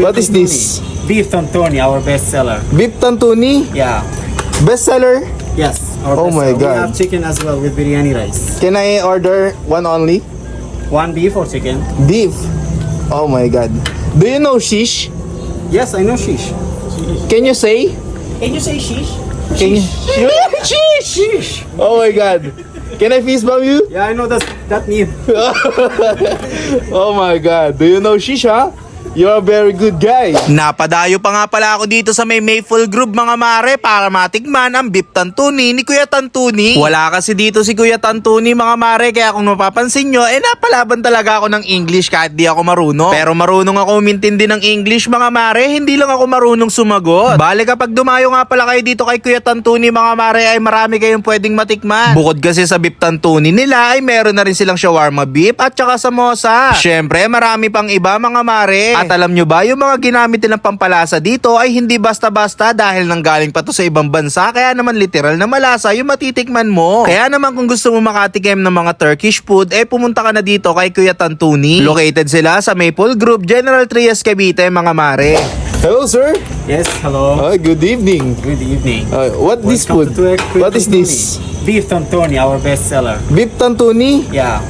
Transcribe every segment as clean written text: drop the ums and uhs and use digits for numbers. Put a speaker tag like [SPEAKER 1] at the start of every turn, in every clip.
[SPEAKER 1] What is this?
[SPEAKER 2] Beef Tantuni, our best seller.
[SPEAKER 1] Beef Tantuni?
[SPEAKER 2] Yeah.
[SPEAKER 1] Bestseller?
[SPEAKER 2] Yes. Our
[SPEAKER 1] Oh
[SPEAKER 2] best
[SPEAKER 1] my
[SPEAKER 2] seller.
[SPEAKER 1] God.
[SPEAKER 2] We have chicken as well with biryani rice.
[SPEAKER 1] Can I order one only?
[SPEAKER 2] One beef or chicken?
[SPEAKER 1] Beef. Oh my God. Do you know shish?
[SPEAKER 2] Yes, I know shish.
[SPEAKER 1] Can you say?
[SPEAKER 2] Can you say shish?
[SPEAKER 1] Can you? Shish!
[SPEAKER 2] Shish.
[SPEAKER 1] Oh my God. Can I fist bump you?
[SPEAKER 2] Yeah, I know that name.
[SPEAKER 1] Oh my God. Do you know shish, huh? You're a very good guy.
[SPEAKER 3] Napadayo pa nga pala ako dito sa may Mayful Group mga mare para matikman ang beef tantuni ni Kuya Tantuni. Wala kasi dito si Kuya Tantuni mga mare, kaya kung mapapansin nyo, napalaban talaga ako ng English kahit di ako marunong. Pero marunong ako umintindi ng English mga mare, hindi lang ako marunong sumagot. Bale kapag dumayo nga pala kayo dito kay Kuya Tantuni mga mare, ay marami kayong pwedeng matikman. Bukod kasi sa beef tantuni nila ay meron na rin silang shawarma beef at saka samosa. Syempre marami pang iba mga mare. At alam nyo ba, yung mga ginamit nilang pampalasa dito ay hindi basta-basta dahil nanggaling pa to sa ibang bansa, kaya naman literal na malasa yung matitikman mo. Kaya naman kung gusto mo makatikim ng mga Turkish food, pumunta ka na dito kay Kuya Tantuni. Located sila sa Maple Group, General Trias, Cavite mga mare.
[SPEAKER 1] Hello, sir.
[SPEAKER 2] Yes, hello.
[SPEAKER 1] Good evening.
[SPEAKER 2] Good evening.
[SPEAKER 1] What this food?
[SPEAKER 2] Welcome to Kuya
[SPEAKER 1] What is
[SPEAKER 2] Tantuni.
[SPEAKER 1] this?
[SPEAKER 2] Beef Tantuni, our best seller.
[SPEAKER 1] Beef Tantuni?
[SPEAKER 2] Yeah.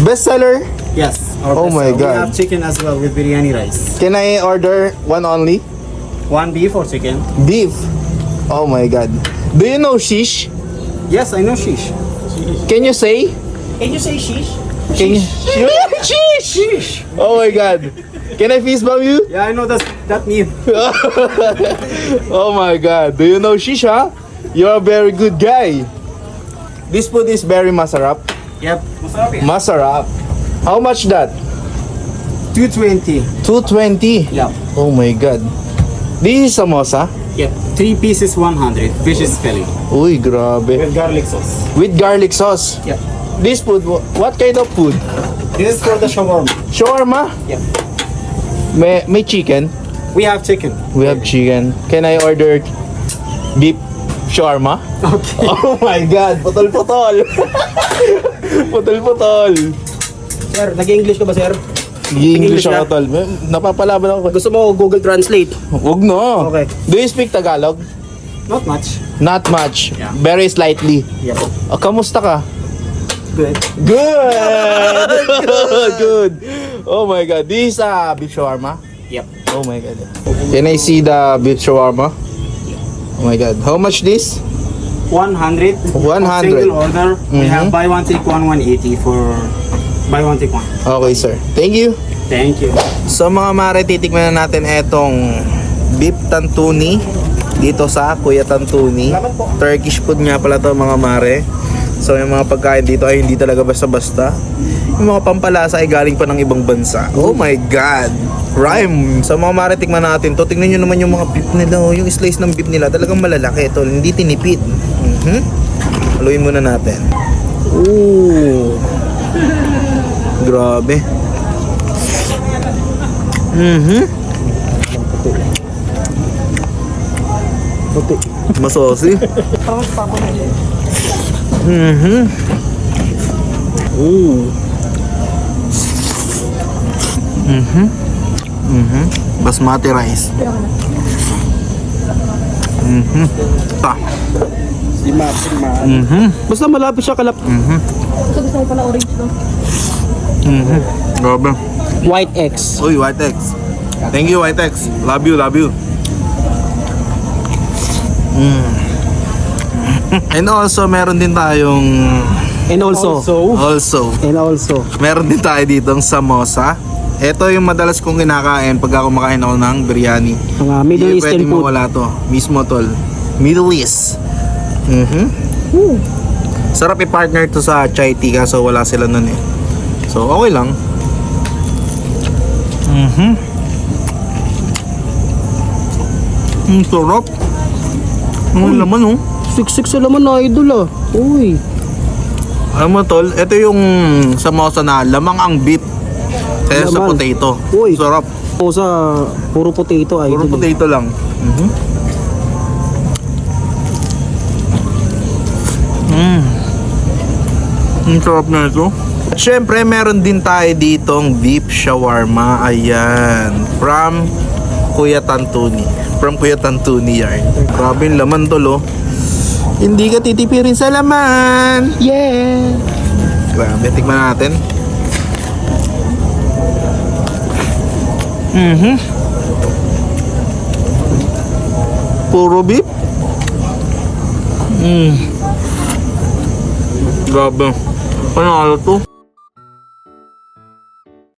[SPEAKER 1] Bestseller?
[SPEAKER 2] Yes. Our
[SPEAKER 1] Oh
[SPEAKER 2] best
[SPEAKER 1] my
[SPEAKER 2] seller.
[SPEAKER 1] God.
[SPEAKER 2] We have chicken as well with biryani rice.
[SPEAKER 1] Can I order one only?
[SPEAKER 2] One beef or chicken?
[SPEAKER 1] Beef. Oh my God. Do you know shish?
[SPEAKER 2] Yes, I know shish.
[SPEAKER 1] Can you say?
[SPEAKER 2] Can you say shish?
[SPEAKER 1] Can you? Shish!
[SPEAKER 2] Shish.
[SPEAKER 1] Oh my God. Can I fist bump you?
[SPEAKER 2] Yeah, I know that name.
[SPEAKER 1] Oh my God. Do you know shish, huh? You're a very good guy. This food is very masarap.
[SPEAKER 2] Yep. Masarap yan.
[SPEAKER 1] Masarap. How much that?
[SPEAKER 2] 220.
[SPEAKER 1] 220.
[SPEAKER 2] Yep.
[SPEAKER 1] Oh my God. This is samosa?
[SPEAKER 2] Yep. 3 pieces 100. Fish is fillet.
[SPEAKER 1] Uy, grabe.
[SPEAKER 2] With garlic sauce.
[SPEAKER 1] With garlic sauce.
[SPEAKER 2] Yep.
[SPEAKER 1] This food, what kind of food?
[SPEAKER 2] This is for the shawarma.
[SPEAKER 1] Shawarma?
[SPEAKER 2] Yep.
[SPEAKER 1] May chicken?
[SPEAKER 2] We have chicken.
[SPEAKER 1] We have chicken. Can I order beef shawarma?
[SPEAKER 2] Okay.
[SPEAKER 1] Oh my God, putol-putol. Putol-putol.
[SPEAKER 4] Sir, nag-English ka ba, sir?
[SPEAKER 1] English
[SPEAKER 4] English
[SPEAKER 1] ako, tol. Napapalaban ako.
[SPEAKER 4] Gusto mo Google Translate?
[SPEAKER 1] Huwag no.
[SPEAKER 4] Okay.
[SPEAKER 1] Do you speak Tagalog?
[SPEAKER 2] Not much.
[SPEAKER 1] Not much.
[SPEAKER 2] Yeah.
[SPEAKER 1] Very slightly.
[SPEAKER 2] Yep.
[SPEAKER 1] Kamusta ka?
[SPEAKER 2] Good.
[SPEAKER 1] Good! Good! Oh my God. This is beef shawarma?
[SPEAKER 2] Yep.
[SPEAKER 1] Oh my God. Can I see the beef shawarma? Oh my God. How much this?
[SPEAKER 2] 100.
[SPEAKER 1] 100.
[SPEAKER 2] Single order. We
[SPEAKER 1] Mhm.
[SPEAKER 2] have buy one take one 180 for buy one take one.
[SPEAKER 1] Okay, sir. Thank you.
[SPEAKER 2] Thank you.
[SPEAKER 3] So mga mare, titikman na natin etong beef tantuni dito sa Kuya Tantuni. Turkish food nga pala to mga mare. So yung mga pagkain dito ay hindi talaga basta-basta. Yung mga pampalasa ay galing pa ng ibang bansa. Oh my God! Rhyme! Sa mga mare, tikman natin to. Tingnan nyo naman yung mga beef nila. Yung slice ng beef nila talagang malalaki. Tol. Hindi tinipid. Haluin muna natin. Ooh! Grabe. Masosi. Ooh. Basmati rice. Ta.
[SPEAKER 4] Basta malapit siya kalap.
[SPEAKER 3] Grabe.
[SPEAKER 4] White X.
[SPEAKER 3] Uy, White X. Thank you, White X. Love you, love you. And also, meron din tayong
[SPEAKER 4] And also.
[SPEAKER 3] meron din tayo ditong samosa. Ito yung madalas kong kinakain pag kumakain ako ng biryani.
[SPEAKER 4] Mga Middle
[SPEAKER 3] Hindi
[SPEAKER 4] Eastern
[SPEAKER 3] pwedeng
[SPEAKER 4] food.
[SPEAKER 3] mawala to. Mismo tol. Middle East. Sarap i-partner to sa chai tea kaso wala sila nun eh. So okay lang. Sarap. Ang laman oh.
[SPEAKER 4] Siksik sa laman na idol ah. Uy.
[SPEAKER 3] Alam mo tol, ito yung samosa na lamang ang beef kaya sa
[SPEAKER 4] Laman.
[SPEAKER 3] potato.
[SPEAKER 4] Uy.
[SPEAKER 3] Sarap.
[SPEAKER 4] O sa puro potato idol.
[SPEAKER 3] Puro potato lang. Ang sarap na ito. At syempre, meron din tayo ditong beef shawarma. Ayan. From Kuya Tantuni. From Kuya Tantuni yarn. Grabe yung laman tol oh. Hindi ka titipirin sa laman.
[SPEAKER 4] Yeah!
[SPEAKER 3] Grabe, tikman natin. Puro beef. Grabe. Panalo to.